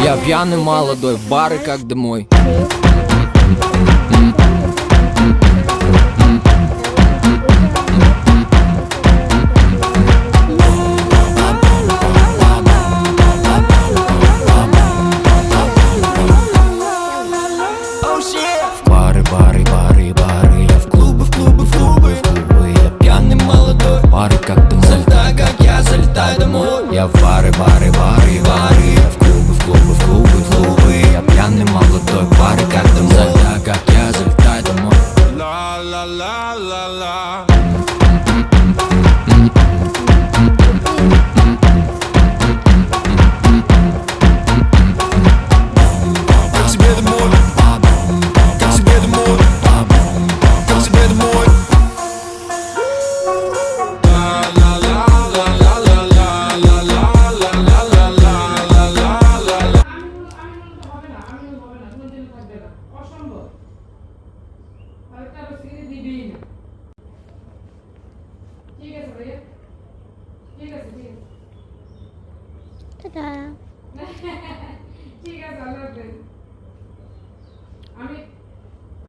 Я пьяный молодой, в бары как домой. В бары, бары, бары, бары. Я в клубы, в клубы, в клубы, в клубы. Я пьяный молодой, в бары как домой. Залетай, как я залетаю домой. Я в бары, бары, бары, бары. Я в клубы, в клубы, в клубы, в клубы. Я пьяный молодой, в бары как домой. Залетай, как я залетаю домой. La la la la la. Как тебе домой? Как тебе домой? Как тебе домой? La la la la la la la la la la la la la la la. অসম্ভব আরেকটা সিগারেট দিবেই না ঠিক আছে ভাইয়া ঠিক আছে Ta-da.